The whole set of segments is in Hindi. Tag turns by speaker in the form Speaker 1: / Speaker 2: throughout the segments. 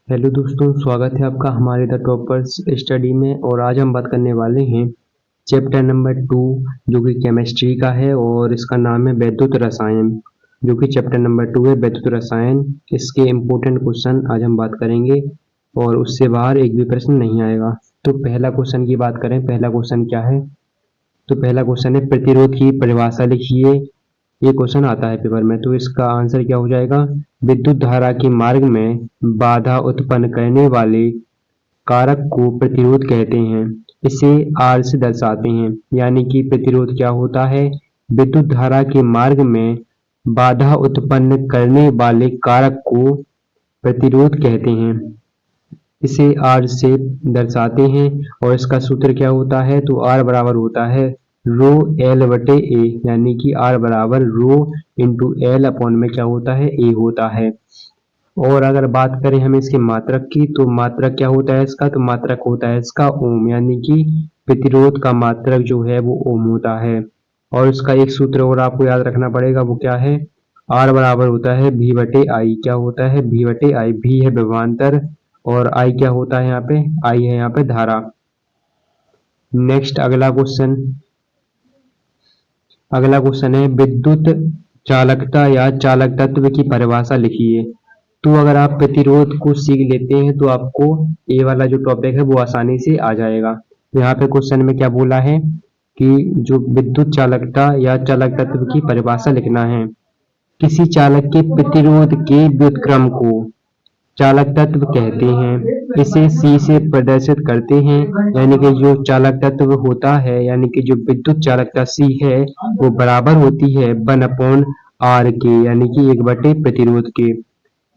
Speaker 1: हेलो दोस्तों, स्वागत है आपका हमारे द टॉपर्स स्टडी में। और आज हम बात करने वाले हैं चैप्टर नंबर 2 जो कि केमिस्ट्री का है और इसका नाम है वैद्युत रसायन। जो कि चैप्टर नंबर 2 है वैद्युत रसायन। इसके इम्पोर्टेंट क्वेश्चन आज हम बात करेंगे और उससे बाहर एक भी प्रश्न नहीं आएगा। तो पहला क्वेश्चन की बात करें, पहला क्वेश्चन क्या है? तो पहला क्वेश्चन है प्रतिरोध की परिभाषा लिखिए। ये क्वेश्चन आता है पेपर में। तो इसका आंसर क्या हो जाएगा? विद्युत धारा के मार्ग में बाधा उत्पन्न करने वाले कारक को प्रतिरोध कहते हैं। इसे आर से दर्शाते हैं। यानी कि प्रतिरोध क्या होता है? विद्युत धारा के मार्ग में बाधा उत्पन्न करने वाले कारक को प्रतिरोध कहते हैं। इसे आर से दर्शाते हैं और इसका सूत्र क्या होता है? तो आर बराबर होता है रो एल बटे ए। यानी कि आर बराबर रो इंटू एल अपॉन में क्या होता है? ए होता है। और अगर बात करें हम इसके मात्रक की, तो मात्रक क्या होता है इसका? तो मात्रक होता है इसका ओम। यानी कि प्रतिरोध का मात्रक जो है वो ओम होता है। और इसका एक सूत्र और आपको याद रखना पड़ेगा, वो क्या है? आर बराबर होता है भी बटे आई। क्या होता है? भी बटे आई। भी है विभवांतर और आई क्या होता है यहाँ पे? आई है यहाँ पे धारा। नेक्स्ट अगला क्वेश्चन है विद्युत चालकता या चालक तत्व की परिभाषा लिखिए। तो अगर आप प्रतिरोध को सीख लेते हैं तो आपको ये वाला जो टॉपिक है वो आसानी से आ जाएगा। तो यहाँ पे क्वेश्चन में क्या बोला है कि जो विद्युत चालकता या चालक तत्व की परिभाषा लिखना है। किसी चालक के प्रतिरोध के व्युत्क्रम को चालक तत्व कहते हैं। इसे सी से प्रदर्शित करते हैं। यानी कि जो चालक तत्व होता है, यानी कि जो विद्युत चालकता सी है वो बराबर होती है 1 आर के, यानी कि 1 प्रतिरोध के।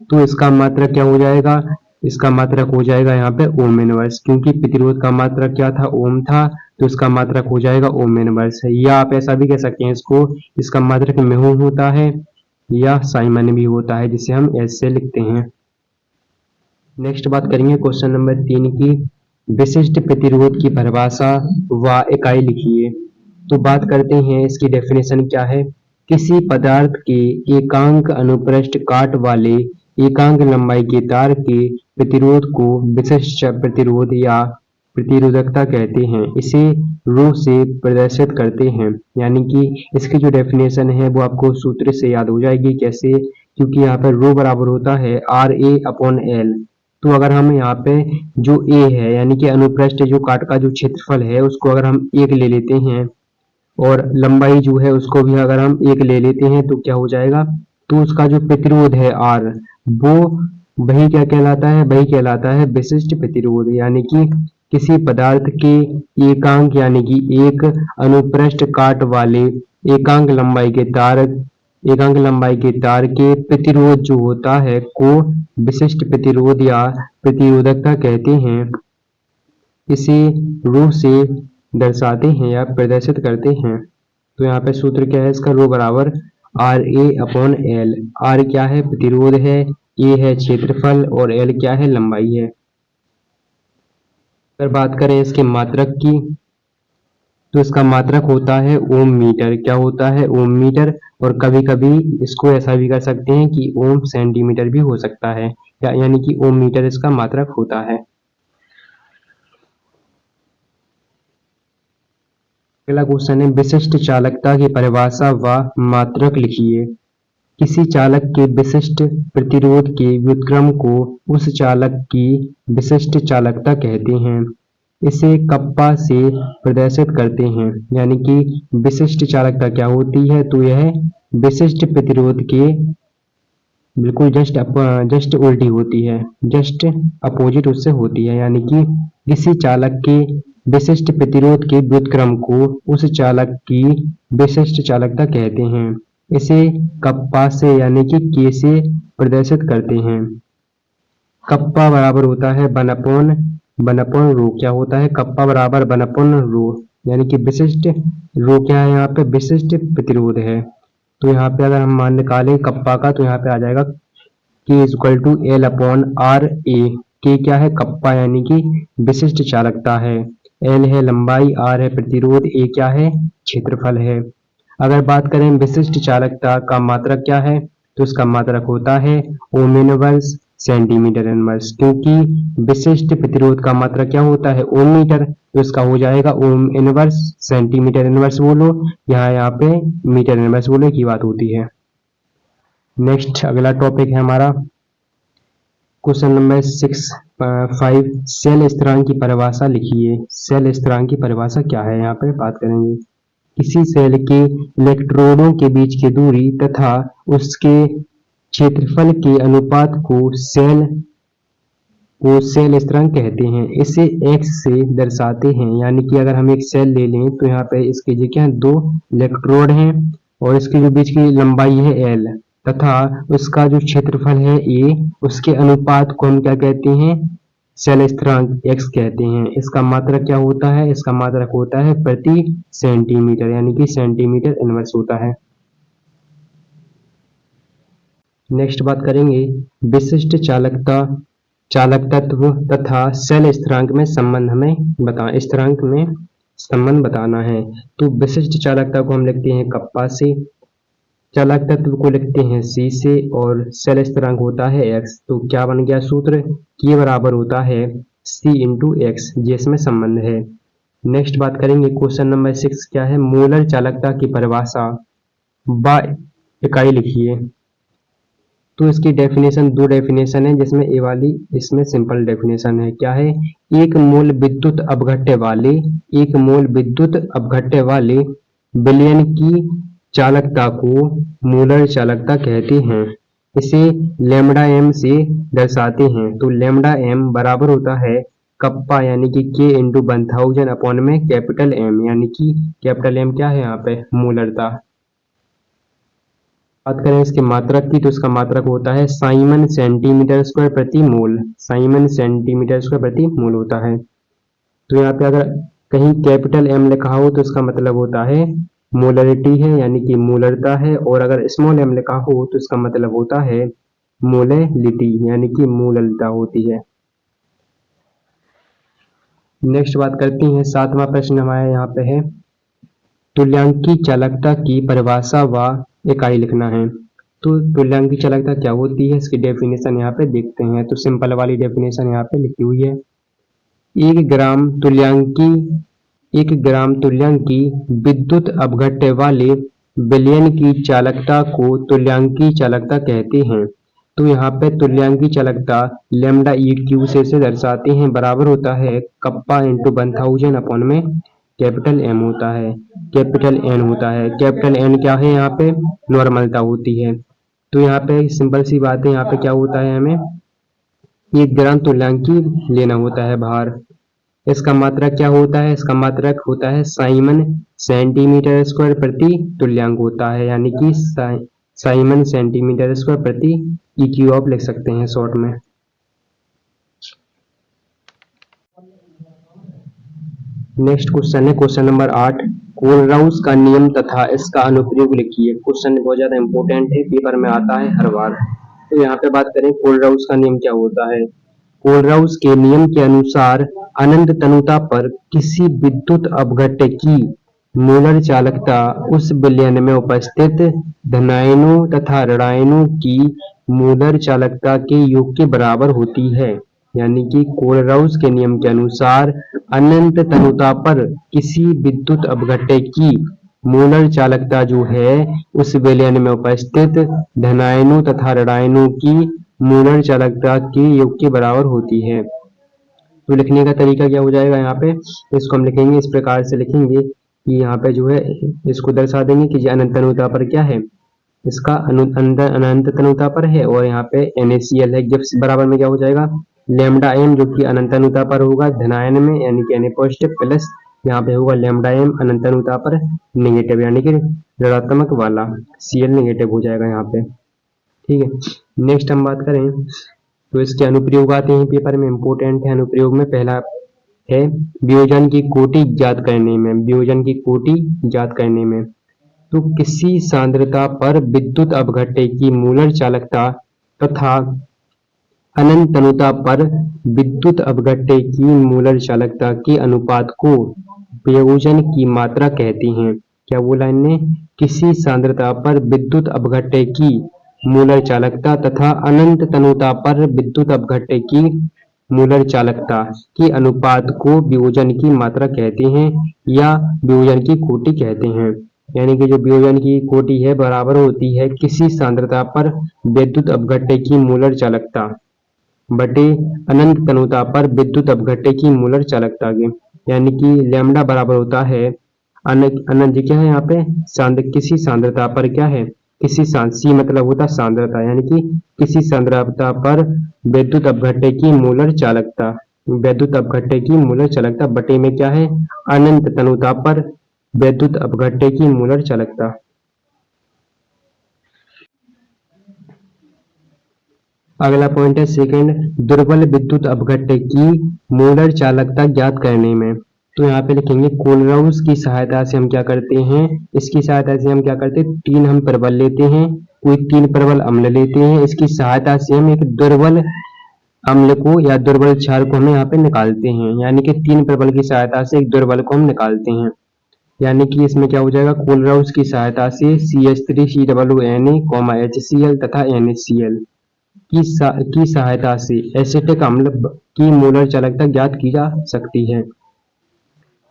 Speaker 1: तो इसका मात्रक क्या हो जाएगा? इसका मात्रक हो जाएगा यहाँ पे ओम इनवर्स। क्योंकि प्रतिरोध का मात्रक क्या था? ओम था। तो इसका मात्रक हो जाएगा ओम इनवर्स। या आप ऐसा भी कह सकते हैं इसको, इसका मात्रक म्यू होता है या साइमन भी होता है, जिसे हम एस से लिखते हैं। नेक्स्ट बात करेंगे क्वेश्चन नंबर 3 की। विशिष्ट प्रतिरोध की परिभाषा व इकाई लिखिए। तो बात करते हैं इसकी डेफिनेशन क्या है। किसी पदार्थ के एकांक अनुप्रस्थ काट वाले एकांक लंबाई के तार के प्रतिरोध को विशिष्ट प्रतिरोध या प्रतिरोधकता कहते हैं। इसे रो से प्रदर्शित करते हैं। यानी कि इसकी जो डेफिनेशन है वो आपको सूत्र से याद हो जाएगी। कैसे? क्योंकि यहाँ पर रो बराबर होता है आर ए अपॉन एल। तो अगर हम यहाँ पे जो ए है, यानी कि अनुप्रस्थ जो काट का जो क्षेत्रफल है, उसको अगर हम 1 ले लेते हैं और लंबाई जो है उसको भी अगर हम 1 ले लेते हैं तो क्या हो जाएगा? तो उसका जो प्रतिरोध है आर, वो वही क्या कहलाता है? वही कहलाता है विशिष्ट प्रतिरोध। यानी कि किसी पदार्थ के एकांक यानी कि एक अनुप्रस्थ काट वाले एकांक लंबाई के तार एकांक लंबाई के तार के प्रतिरोध जो होता है को विशिष्ट प्रतिरोध या प्रतिरोधकता कहते हैं। इसे रो से दर्शाते हैं या प्रदर्शित करते हैं। तो यहाँ पे सूत्र क्या है इसका? रो बराबर R A upon L. R क्या है? प्रतिरोध है। ए है क्षेत्रफल और एल क्या है? लंबाई है। अगर बात करें इसके मात्रक की, तो इसका मात्रक होता है ओम मीटर। क्या होता है? ओम मीटर। और कभी कभी इसको ऐसा भी कर सकते हैं कि ओम सेंटीमीटर भी हो सकता है, यानी कि ओम मीटर इसका मात्रक होता है। अगला क्वेश्चन है विशिष्ट चालकता की परिभाषा व मात्रक लिखिए। किसी चालक के विशिष्ट प्रतिरोध के व्युत्क्रम को उस चालक की विशिष्ट चालकता कहते हैं। इसे कप्पा से प्रदर्शित करते हैं। यानी कि विशिष्ट चालकता क्या होती है? तो यह विशिष्ट प्रतिरोध के बिल्कुल जस्ट उल्टी होती है, जस्ट अपोजिट उससे होती है। यानी कि किसी चालक के विशिष्ट प्रतिरोध के व्युत्क्रम को उस चालक की विशिष्ट चालकता कहते हैं। इसे कप्पा से यानी कि के से प्रदर्शित करते हैं। कप्पा बराबर होता है वन अपॉन रो। क्या होता है? कप्पा बराबर 1/रो। यानी कि विशिष्ट रो क्या है? यहाँ पे विशिष्ट प्रतिरोध है। तो यहाँ पे अगर हम मान निकालें कप्पा का, तो यहाँ पे आ जाएगा K is equal to L upon R A. K क्या है? कप्पा यानी कि विशिष्ट चालकता है। एल है लंबाई, आर है प्रतिरोध, ए क्या है? क्षेत्रफल है। अगर बात करें विशिष्ट चालकता का मात्रक क्या है, तो इसका मात्रक होता है ओम इनवर्स सेंटीमीटर इनवर्स, क्योंकि विशिष्ट प्रतिरोध का मात्रा क्या होता है ओम मीटर, तो इसका हो जाएगा ओम इनवर्स, सेंटीमीटर इनवर्स बोलो यहाँ पे मीटर इनवर्स बोलो की बात होती है। नेक्स्ट अगला टॉपिक है हमारा क्वेश्चन नंबर 5, सेल स्थिरांक की परिभाषा लिखिए। सेल स्थिरांक की परिभाषा क्या है यहाँ पे बात करेंगे। किसी सेल के इलेक्ट्रोडों के बीच की दूरी तथा उसके क्षेत्रफल के अनुपात को सेल स्थिरांक कहते हैं। इसे x से दर्शाते हैं, यानी कि अगर हम एक सेल ले लें तो यहाँ पे इसके जो क्या दो इलेक्ट्रोड हैं और इसके जो बीच की लंबाई है l तथा उसका जो क्षेत्रफल है a, उसके अनुपात को हम क्या कहते हैं सेल स्थिरांक x कहते हैं। इसका मात्रक क्या होता है, इसका मात्रक होता है प्रति सेंटीमीटर, यानी कि सेंटीमीटर इनवर्स होता है। नेक्स्ट बात करेंगे विशिष्ट चालकत्व तथा सेल स्थिरांक में संबंध बताना है। तो विशिष्ट चालकता को हम लिखते हैं कप्पा से, चालक तत्व को लिखते हैं C से और सेल स्थिरांक होता है x। तो क्या बन गया सूत्र, K बराबर होता है C इंटू एक्स, ये इसमें संबंध है। नेक्स्ट बात करेंगे क्वेश्चन नंबर 6 क्या है, मोलर चालकता की परिभाषा व इकाई लिखिए। तो इसकी डेफिनेशन दो डेफिनेशन है, जिसमें ए वाली इसमें सिंपल डेफिनेशन है। क्या है, एक मोल विद्युत अपघट्य वाले विलयन की चालकता को मोलर चालकता कहते हैं। इसे लैम्डा एम से दर्शाते हैं। तो लैम्डा एम बराबर होता है कप्पा यानी कि K इंटू 1000 अपॉन में कैपिटल M, यानी कि कैपिटल M क्या है यहाँ पे मोलरता। बात करें इसके मात्रक की, तो इसका मात्रक होता है साइमन सेंटीमीटर स्क्वायर प्रति मोल, साइमन सेंटीमीटर स्क्वायर प्रति मोल होता है। तो यहाँ पे अगर कहीं कैपिटल M लिखा हो तो इसका मतलब होता है मोलरिटी है, यानी कि मोलरता है, और अगर स्मॉल m लिखा हो तो इसका मतलब होता है मोलेलिटी, यानी कि मोलरता होती है। नेक्स्ट बात करते हैं 7वां प्रश्न हमारे यहाँ पे है, तुल्यांकी चालकता की परिभाषा व इकाई लिखना है। तो तुल्यांकी चालकता क्या होती है, इसकी डेफिनेशन यहाँ पे देखते हैं। तो सिंपल वाली डेफिनेशन यहाँ पे लिखी हुई है, 1 ग्राम तुल्यांकी विद्युत अपघट्य वाले विलयन की चालकता को तुल्यांकी चालकता कहते हैं। तो यहाँ पे तुल्यांकी चालकता लैम्डा ई क्यू से दर्शाते हैं, बराबर होता है कप्पा इंटू 1000 अपॉन में कैपिटल M होता है, कैपिटल N होता है। कैपिटल N क्या है, यहाँ पे नॉर्मलता होती है। तो यहाँ पे सिंपल सी बात है, यहाँ पे क्या होता है, हमें 1 ग्राम तुल्यांकी लेना होता है बाहर। इसका मात्रक क्या होता है, इसका मात्रक होता है साइमन सेंटीमीटर स्क्वायर प्रति तुल्यांक होता है, यानी कि साइमन सेंटीमीटर स्क्वायर प्रति EQ आप लिख सकते हैं शॉर्ट में। नेक्स्ट क्वेश्चन है क्वेश्चन नंबर 8, कोलराउस का नियम तथा इसका अनुप्रयोग लिखिए। क्वेश्चन बहुत ज्यादा इंपॉर्टेंट है, पेपर में आता है हर बार। तो यहाँ पे बात करें कोलराउस का नियम क्या होता है। कोलराउस के नियम के अनुसार अनंत तनुता पर किसी विद्युत अपघट्य की मोलर चालकता उस विलयन में उपस्थित धनायनों तथा ऋणायनों की मोलर चालकता के योग के बराबर होती है। यानी कि कोलराउस के नियम के अनुसार अनंत तनुता पर किसी विद्युत अपघट्य की मोलर चालकता जो है उस विलयन में उपस्थित धनायनों तथा ऋणायनों की मोलर चालकता के योग के बराबर होती है। तो लिखने का तरीका क्या हो जाएगा, यहाँ पे इसको हम लिखेंगे इस प्रकार से लिखेंगे कि यहाँ पे जो है इसको दर्शा देंगे कि अनंत तनुता पर क्या है, इसका अनंत तनुता पर है, और यहाँ पे NaCl है। गिब्स बराबर में क्या हो जाएगा लैम्डा एम, जो कि अनंत अनुता पर होगा धनायन में, यानी कि Na पॉजिटिव, प्लस यहाँ पे होगा लैम्डा एम अनंत अनुता पर नेगेटिव, यानी कि ऋणात्मक वाला Cl नेगेटिव हो जाएगा यहाँ पे। ठीक है, नेक्स्ट हम बात करें तो इसके अनुप्रयोग आते हैं, पेपर में इंपॉर्टेंट है। अनुप्रयोग में पहला है वियोजन की कोटि ज्ञात करने में, वियोजन की कोटि ज्ञात करने में। तो किसी सांद्रता पर विद्युत अपघट्य की मोलर चालकता तथा अनंत तनुता पर विद्युत अपघट्य की मोलर चालकता के अनुपात को वियोजन की मात्रा कहते हैं। क्या बोला इनने, किसी सांद्रता पर विद्युत अपघट्य की मूलर चालकता तथा अनंत तनुता पर विद्युत अपघट्य की मूलर चालकता की अनुपात को विभोजन की मात्रा कहते हैं या विभोजन की कोटि कहते हैं। यानी कि जो विभोजन की कोटि है बराबर होती है किसी सांद्रता पर विद्युत अपघट्य की मूलर चालकता बटे अनंत तनुता पर विद्युत अपघट्य की मूलर चालकता के। यानी कि लैम्डा बराबर होता है अनंत क्या है यहाँ पे किसी सांद्रता पर क्या है सी मतलब होता सांद्रता यानी कि किसी सांद्रता पर विद्युत अपघट्य की मूलर चालकता बटे में क्या है अनंत तनुता पर विद्युत अपघट्य की मूलर चालकता। अगला पॉइंट है सेकंड, दुर्बल विद्युत अपघट्य की मूलर चालकता ज्ञात करने में। तो यहाँ पे लिखेंगे कोलराउस की सहायता से हम क्या करते हैं, इसकी सहायता से हम क्या करते हैं, तीन हम प्रबल लेते हैं, कोई तीन प्रबल अम्ल लेते हैं, इसकी सहायता से हम एक दुर्बल अम्ल को या दुर्बल क्षार को हम यहाँ पे निकालते हैं। यानी कि तीन प्रबल की सहायता से एक दुर्बल को हम निकालते हैं। यानी कि इसमें क्या हो जाएगा, कोलराउस की सहायता से CH3COONA, HCl तथा NaCl की सहायता से एसिटिक अम्ल की मोलर चालकता ज्ञात की जा सकती है।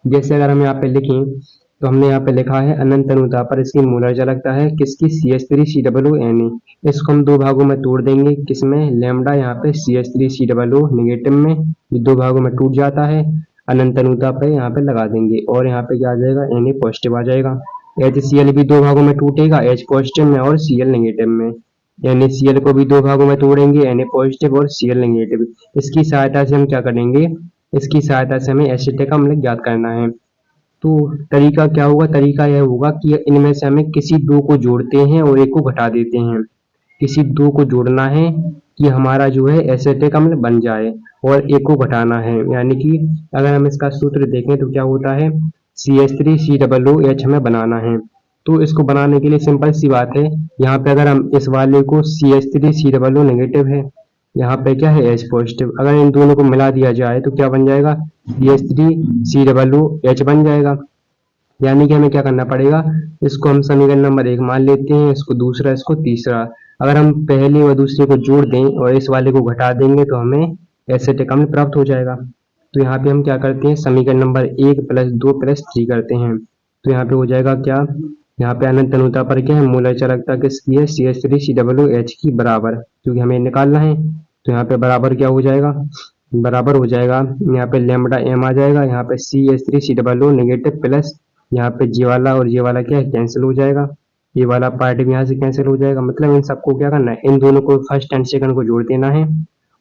Speaker 1: जैसे अगर हम यहाँ पे लिखें तो हमने यहाँ पे लिखा है अनंत तनुता पर इसकी मोलर चालकता है किसकी, CH3COONA। इसको हम दो भागों में तोड़ देंगे, किसमें, लैम्डा, यहाँ पे CH3COO नेगेटिव में, ये दो भागों में टूट जाता है, अनंत तनुता पे यहाँ पे लगा देंगे और यहाँ पे क्या आ जाएगा, Na पॉजिटिव आ जाएगा। HCl भी दो भागों में टूटेगा, H पॉजिटिव में और Cl नेगेटिव में। NaCl को भी दो भागों में तोड़ेंगे, Na पॉजिटिव और Cl नेगेटिव। इसकी सहायता से हम क्या करेंगे, इसकी सहायता से हमें एसिटिक अम्ल ज्ञात करना है। तो तरीका क्या होगा, तरीका यह होगा कि इनमें से हमें किसी दो को जोड़ते हैं और एक को घटा देते हैं। किसी दो को जोड़ना है कि हमारा जो है एसिटिक अम्ल बन जाए और एक को घटाना है। यानी कि अगर हम इसका सूत्र देखें तो क्या होता है, CH3COOH हमें बनाना है। तो इसको बनाने के लिए सिंपल सी बात है, यहाँ पे अगर हम इस वाले को CH3COO नेगेटिव है, यहाँ पे क्या है H पॉजिटिव, अगर इन दोनों को मिला दिया जाए तो क्या बन जाएगा, CH3COOH बन जाएगा। यानी कि हमें क्या करना पड़ेगा, इसको हम समीकरण नंबर 1 मान लेते हैं, इसको दूसरा, इसको तीसरा। अगर हम पहले व दूसरे को जोड़ दें और इस वाले को घटा देंगे तो हमें एसिटिक अम्ल प्राप्त हो जाएगा। तो यहाँ पे हम क्या करते हैं, समीकरण नंबर 1 + 2 + 3 करते हैं। तो यहाँ पे हो जाएगा क्या, यहाँ पे अनंत तनुता पर क्या है, मोलर चालकता किसकी है, CH3COOH की बराबर, क्योंकि हमें निकालना है। तो यहाँ पे बराबर क्या हो जाएगा, बराबर हो जाएगा, यहाँ पे लैम्डा m आ जाएगा, यहाँ पे CH3COO नेगेटिव प्लस यहाँ पे जे वाला और ये वाला क्या है, कैंसिल हो जाएगा, ये वाला पार्ट भी यहाँ से कैंसिल हो जाएगा। मतलब इन सबको क्या करना है, इन दोनों को फर्स्ट एंड सेकंड को जोड़ देना है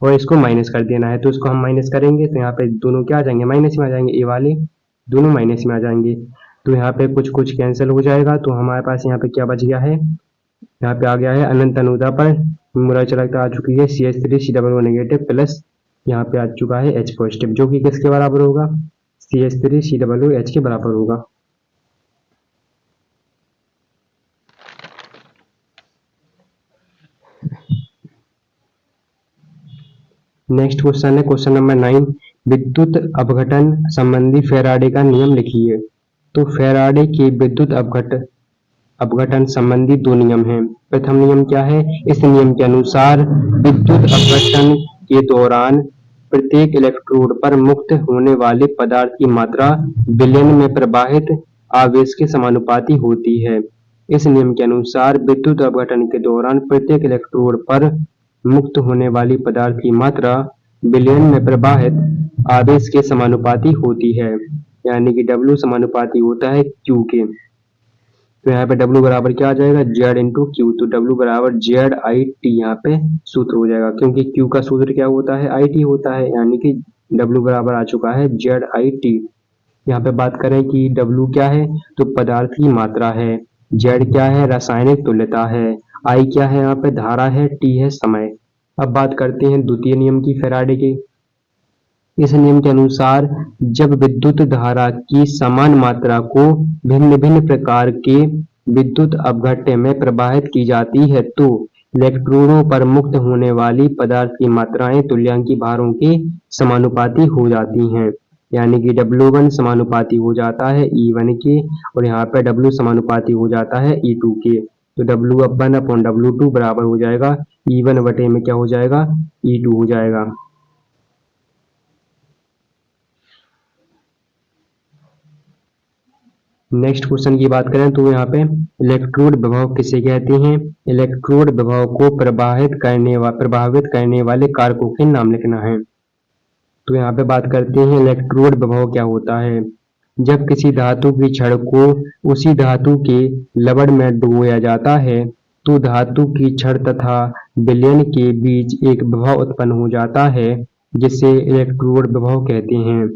Speaker 1: और इसको माइनस कर देना है। तो इसको हम माइनस करेंगे तो यहाँ पे दोनों क्या आ जाएंगे, माइनस में आ जाएंगे, ये वाले दोनों माइनस में आ जाएंगे। तो यहाँ पे कुछ कुछ कैंसिल हो जाएगा। तो हमारे पास यहाँ पे क्या बच गया है, यहाँ पे आ गया है अनंत तनुता पर मोलर चालकता आ चुकी है CH3COO नेगेटिव प्लस यहाँ पे आ चुका है H पॉजिटिव, जो कि किसके बराबर होगा, CH3COOH के बराबर होगा। नेक्स्ट क्वेश्चन है क्वेश्चन नंबर 9, विद्युत अपघटन संबंधी फैराडे का नियम लिखिए। तो फैराडे के विद्युत अपघटन संबंधी दो नियम हैं। प्रथम नियम क्या है, इस नियम के अनुसार विद्युत अपघटन के दौरान प्रत्येक इलेक्ट्रोड पर मुक्त होने वाले पदार्थ की मात्रा विलयन में प्रवाहित आवेश के समानुपाती होती है। इस नियम के अनुसार विद्युत अपघटन के दौरान प्रत्येक इलेक्ट्रोड पर मुक्त होने वाली पदार्थ की मात्रा विलयन में प्रवाहित आवेश के समानुपाती होती है। यानी कि W समानुपाती होता है Q के। तो यहाँ पे W बराबर क्या आ जाएगा, Z इंटू क्यू। तो W बराबर ZIT यहाँ पे सूत्र हो जाएगा, क्योंकि Q का सूत्र क्या होता है, IT होता है। यानी कि W बराबर आ चुका है ZIT। यहाँ पे बात करें कि W क्या है, तो पदार्थ की मात्रा है, Z क्या है, रासायनिक तुल्यता है, I क्या है, यहाँ पे धारा है, T है समय। अब बात करते हैं द्वितीय नियम की, फैराडे के। इस नियम के अनुसार जब विद्युत धारा की समान मात्रा को भिन्न भिन्न प्रकार के विद्युत अपघट्य में प्रवाहित की जाती है तो इलेक्ट्रोडों पर मुक्त होने वाली पदार्थ की मात्राएं तुल्यांकी भारों के समानुपाती हो जाती हैं। यानी कि W1 समानुपाती हो जाता है E1 के और यहाँ पे W समानुपाती हो जाता है E2 के। तो W1/W2 बराबर हो जाएगा E1 बटे में क्या हो जाएगा, E2 हो जाएगा। नेक्स्ट क्वेश्चन की बात करें तो यहाँ पे इलेक्ट्रोड विभव किसे कहते हैं। इलेक्ट्रोड विभव को प्रभावित करने वाले कारकों के नाम लिखना है। तो यहाँ पे बात करते हैं इलेक्ट्रोड विभव क्या होता है। जब किसी धातु की छड़ को उसी धातु के लवण में डुबोया जाता है तो धातु की छड़ तथा विलयन के बीच एक विभव उत्पन्न हो जाता है जिसे इलेक्ट्रोड विभव कहते हैं।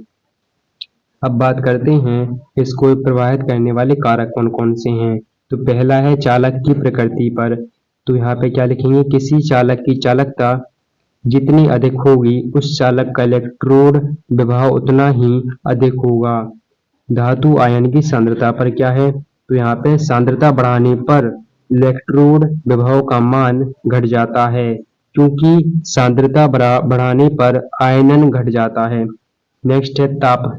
Speaker 1: अब बात करते हैं इसको प्रभावित करने वाले कारक कौन कौन से हैं। तो पहला है चालक की प्रकृति पर। तो यहाँ पे क्या लिखेंगे, किसी चालक की चालकता जितनी अधिक होगी उस चालक का इलेक्ट्रोड विभव उतना ही अधिक होगा। धातु आयन की सांद्रता पर क्या है, तो यहाँ पे सांद्रता बढ़ाने पर इलेक्ट्रोड विभव का मान घट जाता है क्योंकि सांद्रता बढ़ाने पर आयनन घट जाता है। नेक्स्ट है ताप।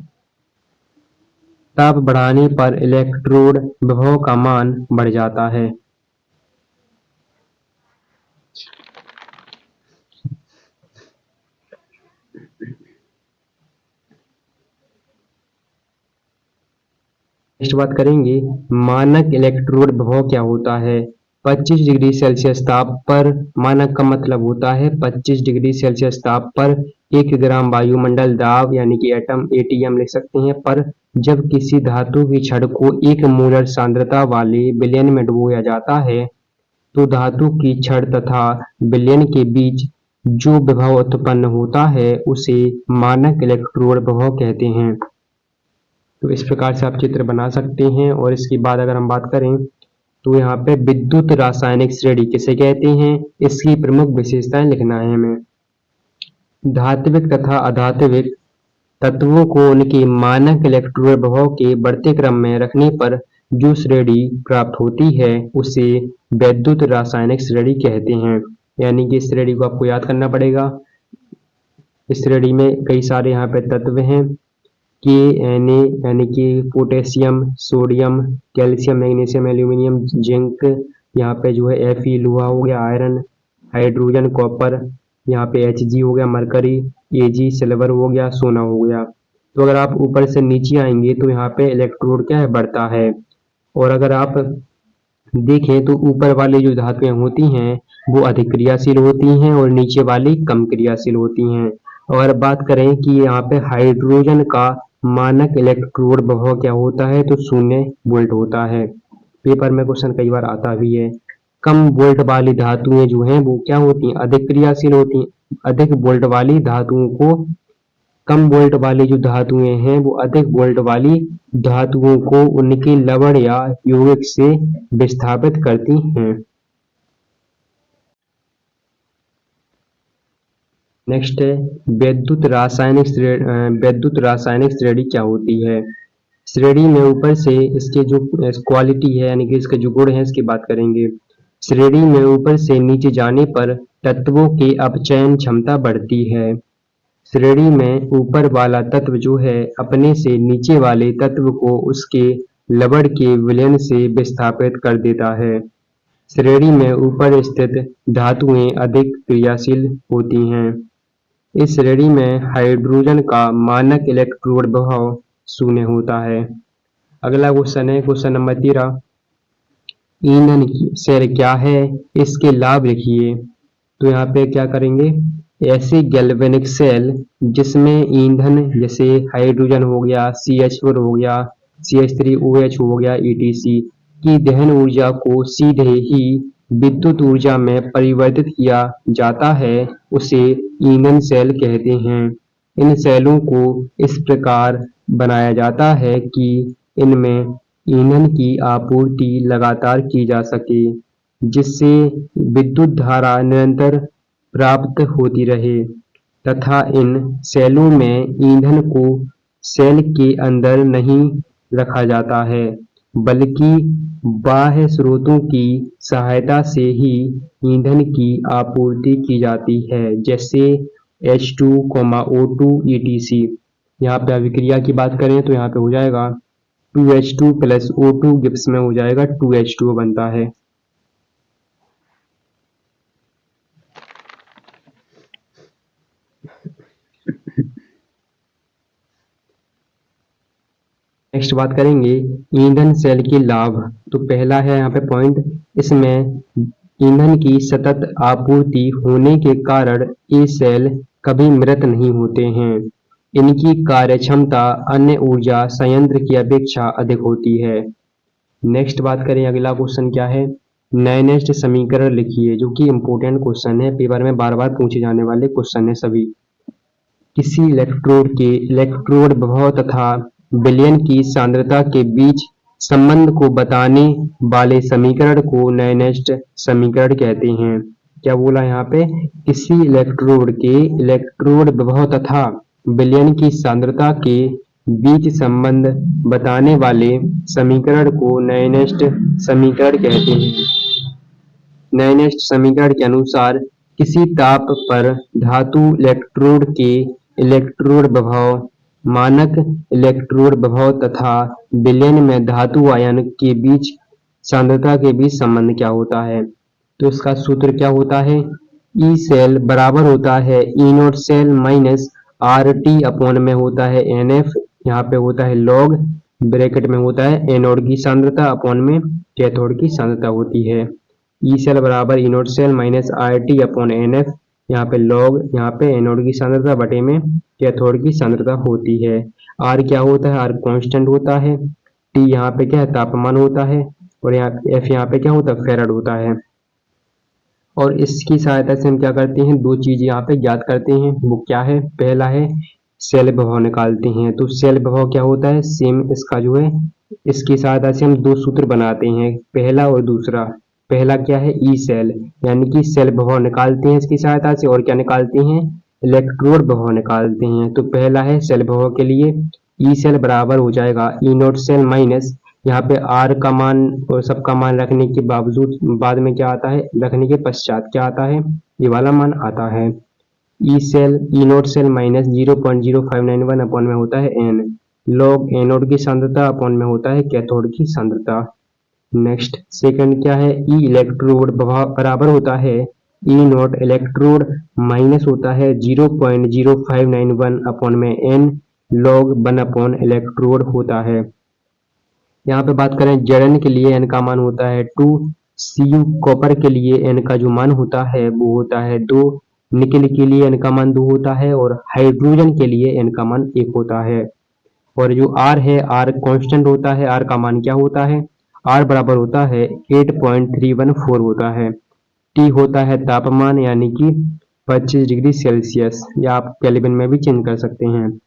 Speaker 1: ताप बढ़ाने पर इलेक्ट्रोड विभव का मान बढ़ जाता है। नेक्स्ट बात करेंगे मानक इलेक्ट्रोड विभव क्या होता है। 25 डिग्री सेल्सियस ताप पर, मानक का मतलब होता है 25 डिग्री सेल्सियस ताप पर 1 ग्राम वायुमंडल दाब यानी कि एटम एटीएम लिख सकते हैं पर जब किसी धातु की छड़ को 1 मोलर सांद्रता वाले विलयन में डुबोया जाता है तो धातु की छड़ तथा विलयन के बीच जो विभव उत्पन्न होता है उसे मानक इलेक्ट्रोड विभव कहते हैं। तो इस प्रकार से आप चित्र बना सकते हैं। और इसके बाद अगर हम बात करें तो यहाँ पे विद्युत रासायनिक श्रेणी किसे कहते हैं, इसकी प्रमुख विशेषताएं लिखना है हमें। धात्विक तथा अधात्विक तत्वों को उनके मानक इलेक्ट्रोड विभव के बढ़ते क्रम में रखने पर जो श्रेणी प्राप्त होती है उसे विद्युत रासायनिक श्रेणी कहते हैं। यानी कि इस श्रेणी को आपको याद करना पड़ेगा। इस श्रेणी में कई सारे यहाँ पे तत्व हैं Na यानी कि potassium, sodium, calcium, magnesium, aluminium, zinc, यहाँ पे जो है Fe लोहा हो गया, आयरन, हाइड्रोजन, कॉपर, यहाँ पे Hg हो गया, मरकरी, Ag सिल्वर हो गया, सोना हो गया। तो अगर आप ऊपर से नीचे आएंगे तो यहाँ पे इलेक्ट्रोड क्या है, बढ़ता है। और अगर आप देखें तो ऊपर वाली जो धातुएं होती हैं वो अधिक क्रियाशील होती हैं और नीचे वाली कम क्रियाशील होती हैं। और बात करें कि यहाँ पे हाइड्रोजन का मानक इलेक्ट्रोड विभव क्या होता है, तो 0 वोल्ट होता है। पेपर में क्वेश्चन कई बार आता भी है। कम वोल्ट वाली धातुएं जो हैं वो क्या होती हैं, अधिक क्रियाशील होती हैं। अधिक वोल्ट वाली धातुओं को, कम वोल्ट वाली जो धातुएं हैं वो अधिक वोल्ट वाली धातुओं को उनके लवण या यौगिक से विस्थापित करती हैं। नेक्स्ट है विद्युत रासायनिक श्रेणी क्या होती है। श्रेणी में ऊपर से इसके जो क्वालिटी है यानी कि इसके जो गुण है इसकी बात करेंगे। श्रेणी में ऊपर से नीचे जाने पर तत्वों के अपचयन क्षमता बढ़ती है। श्रेणी में ऊपर वाला तत्व जो है अपने से नीचे वाले तत्व को उसके लवण के विलयन से विस्थापित कर देता है। श्रेणी में ऊपर स्थित धातुएं अधिक क्रियाशील होती हैं। इस श्रेणी में हाइड्रोजन का मानक इलेक्ट्रोड विभव 0 होता है। अगला क्वेश्चन है क्वेश्चन नंबर 13। ईंधन सेल क्या है, इसके लाभ लिखिए। तो यहाँ पे क्या करेंगे, ऐसे गैल्वेनिक सेल जिसमें ईंधन जैसे हाइड्रोजन हो गया, CH4 हो गया, CH3OH हो गया, ETC की दहन ऊर्जा को सीधे ही विद्युत ऊर्जा में परिवर्तित किया जाता है उसे ईंधन सेल कहते हैं। इन सेलों को इस प्रकार बनाया जाता है कि इनमें ईंधन की आपूर्ति लगातार की जा सके जिससे विद्युत धारा निरंतर प्राप्त होती रहे तथा इन सेलों में ईंधन को सेल के अंदर नहीं रखा जाता है बल्कि बाह्य स्रोतों की सहायता से ही ईंधन की आपूर्ति की जाती है जैसे H2, O2, ETC। यहाँ पे अभिक्रिया की बात करें तो यहाँ पे हो जाएगा 2H2 + O2 गिब्स में हो जाएगा 2H2O बनता है। नेक्स्ट बात करेंगे ईंधन सेल के लाभ। तो पहला है यहाँ पे पॉइंट, इसमें ईंधन की सतत आपूर्ति होने के कारण ये सेल कभी मृत नहीं होते हैं। इनकी कार्यक्षमता अन्य ऊर्जा संयंत्र की अपेक्षा अधिक होती है। नेक्स्ट बात करें, अगला क्वेश्चन क्या है, नाइनेस्ट समीकरण लिखिए, जो कि इम्पोर्टेंट क्वेश्चन है, पेपर में बार बार पूछे जाने वाले क्वेश्चन है सभी। किसी इलेक्ट्रोड के इलेक्ट्रोड विभव तथा विलयन की सांद्रता के बीच संबंध को बताने वाले समीकरण को नाइनेस्ट समीकरण कहते हैं। क्या बोला यहाँ पे, किसी इलेक्ट्रोड के इलेक्ट्रोड विभव तथा विलयन की सांद्रता के बीच संबंध बताने वाले समीकरण को नाइनेस्ट समीकरण कहते हैं। नाइनेस्ट समीकरण के अनुसार किसी ताप पर धातु इलेक्ट्रोड के इलेक्ट्रोड विभव, मानक इलेक्ट्रोड विभव तथा विलयन में धातु आयन के बीच सांद्रता के बीच संबंध क्या होता है। तो इसका सूत्र क्या होता है, ई सेल बराबर होता है E nought cell minus R T upon में होता है एन एफ, यहाँ पे होता है लॉग, ब्रैकेट में होता है एनोड की सांद्रता अपॉन में कैथोड की सांद्रता होती है। ई सेल बराबर E nought cell minus R T upon N F, यहाँ पे लॉग, यहाँ पे एनोड की सांद्रता बटे में कैथोड की सांद्रता होती है। आर क्या होता है, आर कांस्टेंट होता है, टी यहाँ पे क्या है, तापमान होता है, और यहाँ एफ यहाँ पे क्या होता है, फेराड होता है। और इसकी सहायता से हम क्या करते हैं, दो चीज यहाँ पे ज्ञात करते हैं, वो क्या है, पहला है सेल विभव निकालते हैं। तो सेल विभव क्या होता है, सेम इसका जो है, इसकी सहायता से हम दो सूत्र बनाते हैं, पहला और दूसरा। पहला क्या है, ई सेल, यानी कि सेल विभव निकालते हैं इसकी सहायता से, और क्या निकालते हैं, इलेक्ट्रोड विभव निकालते हैं। तो पहला है सेल विभव के लिए ई सेल बराबर हो जाएगा ई नॉट सेल माइनस, यहाँ पे आर का मान और सबका मान रखने के बावजूद बाद में क्या आता है, रखने के पश्चात क्या आता है, ये वाला मान आता है E cell E note cell minus 0.0591 upon में होता है एन, लॉग एनोड की सांद्रता अपॉन में होता है कैथोड की सांद्रता। नेक्स्ट सेकंड क्या है, ई इलेक्ट्रोड बराबर होता है ई नोट इलेक्ट्रोड माइनस होता है 0.0591 अपॉन में एन, लॉग 1 अपॉन इलेक्ट्रोड होता है। यहाँ पे बात करें जड़न के लिए एन का मान होता है 2, सीयू कॉपर के लिए एन का जो मान होता है वो होता है 2, निकल के लिए एन का मान 2 होता है, और हाइड्रोजन के लिए एन का मान 1 होता है। और जो आर है, आर कांस्टेंट होता है, आर का मान क्या होता है, आर बराबर होता है 8.314 होता है। टी होता है तापमान, यानी कि 25 डिग्री सेल्सियस, या आप केल्विन में भी चेंज कर सकते हैं।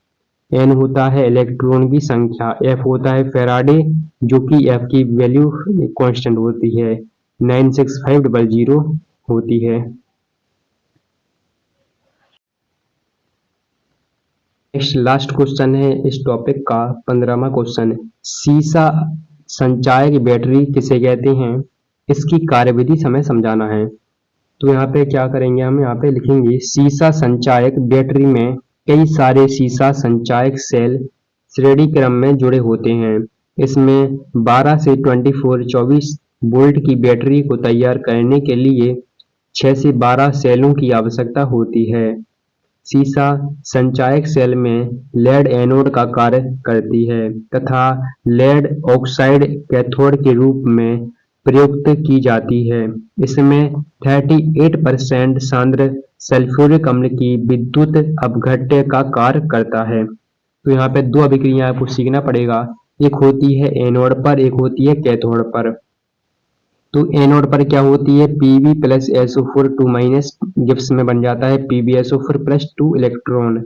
Speaker 1: एन होता है इलेक्ट्रॉन की संख्या, एफ होता है फेराडे, जो कि एफ की वैल्यू कांस्टेंट होती है 96500 होती है। नेक्स्ट लास्ट क्वेश्चन है इस टॉपिक का 15वां क्वेश्चन, सीसा संचायक बैटरी किसे कहते हैं, इसकी कार्यविधि हमें समझाना है। तो यहाँ पे क्या करेंगे, हम यहाँ पे लिखेंगे सीसा संचायक बैटरी में कई सारे सीसा संचायक सेल श्रेणी क्रम में जुड़े होते हैं। इसमें 12 से 24 वोल्ट की बैटरी को तैयार करने के लिए 6 से 12 सेलों की आवश्यकता होती है। सीसा संचायक सेल में लेड एनोड का कार्य करती है तथा लेड ऑक्साइड कैथोड के रूप में प्रयुक्त की जाती है। इसमें 38% सांद्र सल्फ्यूरिक अम्ल की विद्युत अपघट्य का कार्य करता है। तो यहाँ पे दो अभिक्रियाएं आपको सीखना पड़ेगा, एक होती है एनोड पर, एक होती है कैथोड पर। तो एनोड पर क्या होती है, Pb plus SO4 2 minus Gibbs में बन जाता है PbSO4 प्लस 2 इलेक्ट्रॉन।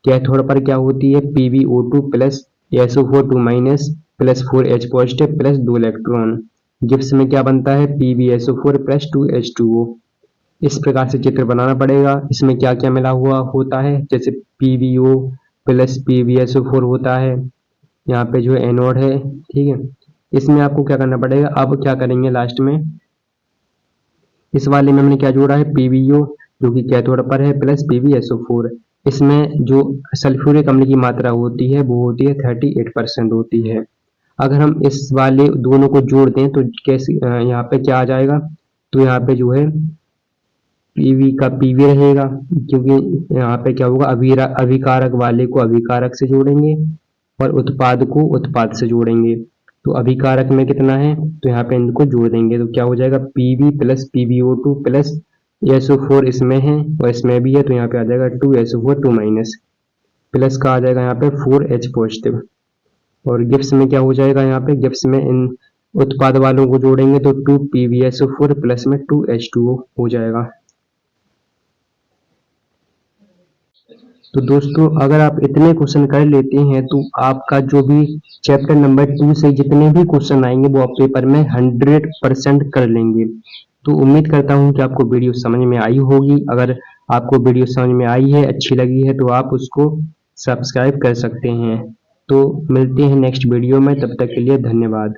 Speaker 1: कैथोड पर क्या होती है, PbO2 plus SO4 2 minus plus 4H positive plus 2 electron. Gibbs में क्या बनता है, PbSO4 प्लस 2 H2O। इस प्रकार से चित्र बनाना पड़ेगा। इसमें क्या क्या मिला हुआ होता है, जैसे PbO प्लस PbSO4 होता है, यहाँ पे जो एनोड है, ठीक है। इसमें आपको क्या करना पड़ेगा, अब क्या करेंगे लास्ट में, इस वाले में हमने क्या जोड़ा है, PbO जो कि कैथोड पर है प्लस PbSO4। इसमें जो सल्फ्यूरिक अम्ल की मात्रा होती है वो होती है 38% होती है। अगर हम इस वाले दोनों को जोड़ दें तो कैसे, यहाँ पे क्या आ जाएगा, तो यहाँ पे जो है पीवी का पीवी रहेगा, क्योंकि यहाँ पे क्या होगा, अभिकारक वाले को अभिकारक से जोड़ेंगे और उत्पाद को उत्पाद से जोड़ेंगे। तो अभिकारक में कितना है, तो यहाँ पे इनको जोड़ देंगे तो क्या हो जाएगा, Pb plus PbO2 plus SO4 इसमें है और इसमें भी है, तो यहाँ पे आ जाएगा 2SO4 2 माइनस, प्लस का आ जाएगा यहाँ पे 4H पॉजिटिव। और गिब्स में क्या हो जाएगा, यहाँ पे गिब्स में इन उत्पाद वालों को जोड़ेंगे तो 2PbSO4 प्लस में 2H2O हो जाएगा। तो दोस्तों अगर आप इतने क्वेश्चन कर लेते हैं तो आपका जो भी चैप्टर नंबर 2 से जितने भी क्वेश्चन आएंगे वो आप पेपर में 100% कर लेंगे। तो उम्मीद करता हूँ कि आपको वीडियो समझ में आई होगी। अगर आपको वीडियो समझ में आई है, अच्छी लगी है, तो आप उसको सब्सक्राइब कर सकते हैं। तो मिलते हैं नेक्स्ट वीडियो में, तब तक के लिए धन्यवाद।